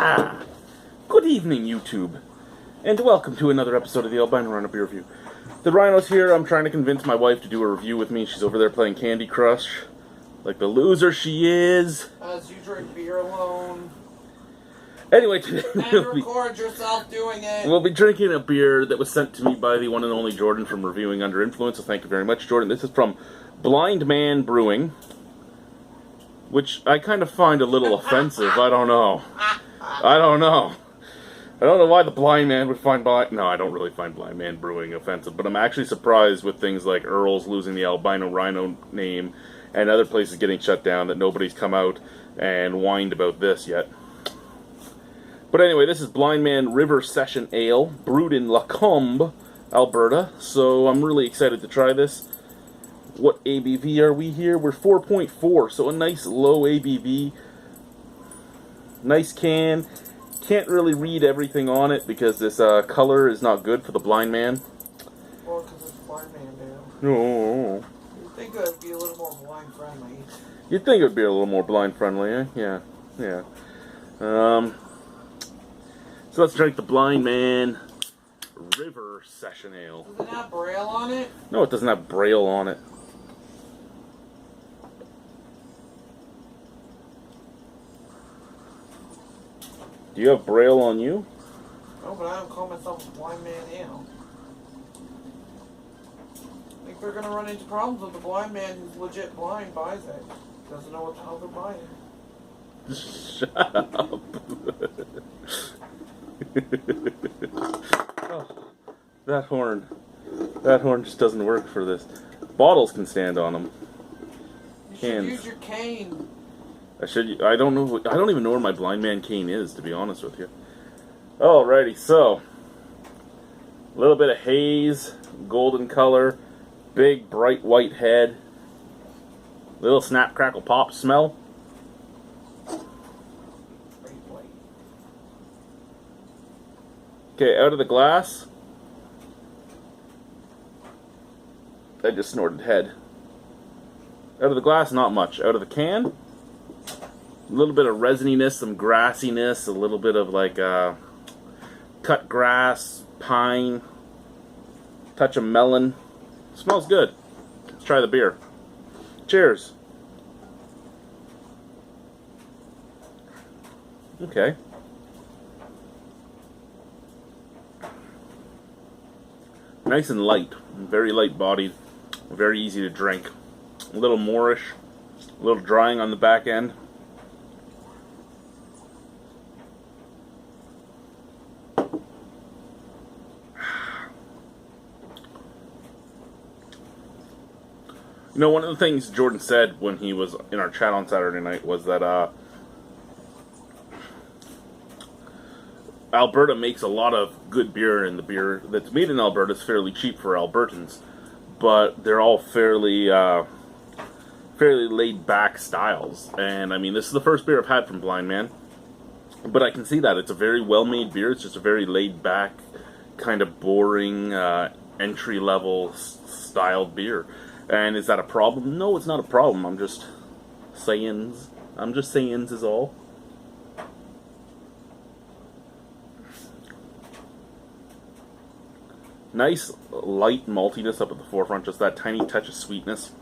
Good evening, YouTube, and welcome to another episode of the Albino Rhino Beer Review. The Rhino's here. I'm trying to convince my wife to do a review with me. She's over there playing Candy Crush, like the loser she is. As you drink beer alone. Anyway, today And record yourself doing it. we'll be drinking a beer that was sent to me by the one and only Jordan from Reviewing Under Influence, so thank you very much, Jordan. This is from Blindman Brewing, which I kind of find a little offensive. I don't know. I don't know why the blind man would find No, I don't really find Blindman Brewing offensive, but I'm actually surprised with things like Earl's losing the Albino Rhino name and other places getting shut down that nobody's come out and whined about this yet. But anyway, this is Blindman River Session Ale, brewed in Lacombe, Alberta, so I'm really excited to try this. What ABV are we here? We're 4.4, so a nice low ABV. Nice can. Can't really read everything on it because this color is not good for the blind man. Well, because it's blind man, dude. No. You'd think it would be a little more blind friendly. You'd think it would be a little more blind friendly, eh? Yeah. So let's drink the Blindman River Session Ale. Does it have Braille on it? No, it doesn't have Braille on it. Do you have Braille on you? No, but I don't call myself a blind man ale. I think they're going to run into problems with the blind man who's legit blind buys it. Doesn't know what the hell they're buying. Shut up. Oh, that horn just doesn't work for this. Bottles can stand on them. You should use your cane. I don't know. I don't even know where my blind man cane is, to be honest with you. Alrighty, so a little bit of haze, golden color, big bright white head, little snap crackle pop smell. Okay, out of the glass. I just snorted head. Out of the glass, not much. Out of the can, a little bit of resininess, some grassiness, a little bit of like cut grass, pine, touch of melon. Smells good. Let's try the beer. Cheers. Okay. Nice and light, very light bodied, very easy to drink. A little moreish, a little drying on the back end. You know, one of the things Jordan said when he was in our chat on Saturday night was that Alberta makes a lot of good beer, and the beer that's made in Alberta is fairly cheap for Albertans, but they're all fairly laid-back styles. And I mean, this is the first beer I've had from Blindman, but I can see that it's a very well-made beer. It's just a very laid-back, kind of boring, entry-level styled beer. And is that a problem? No, it's not a problem. I'm just saying is all. Nice light maltiness up at the forefront, just that tiny touch of sweetness.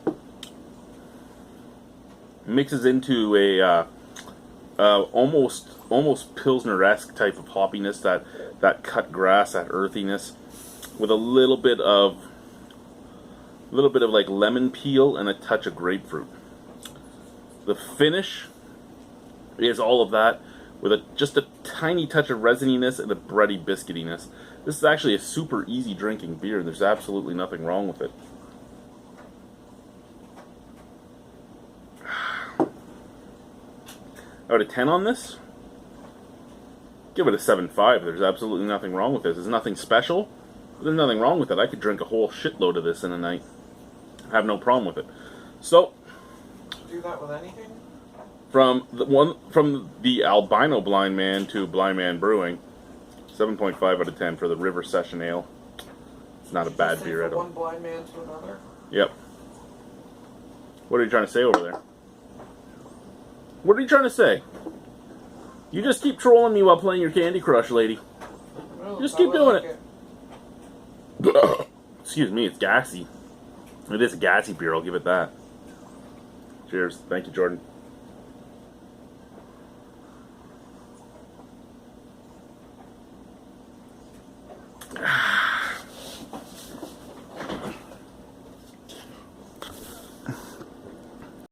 Mixes into a almost Pilsner-esque type of hoppiness, that cut grass, that earthiness, with a little bit of like lemon peel and a touch of grapefruit. The finish is all of that, with just a tiny touch of resininess and a bready biscuitiness. This is actually a super easy drinking beer, and there's absolutely nothing wrong with it. Out of 10 on this? Give it a 7.5. There's absolutely nothing wrong with this. There's nothing special. There's nothing wrong with it. I could drink a whole shitload of this in a night. I have no problem with it. So, do that with anything? From the Albino Blind Man to Blindman Brewing, 7.5 out of 10 for the River Session Ale. It's not a bad beer at all. One blind man to another? Yep. What are you trying to say over there? What are you trying to say? You just keep trolling me while playing your Candy Crush, lady. Well, Just how keep I doing like it. Excuse me, it's gassy. It is a gassy beer, I'll give it that. Cheers. Thank you, Jordan.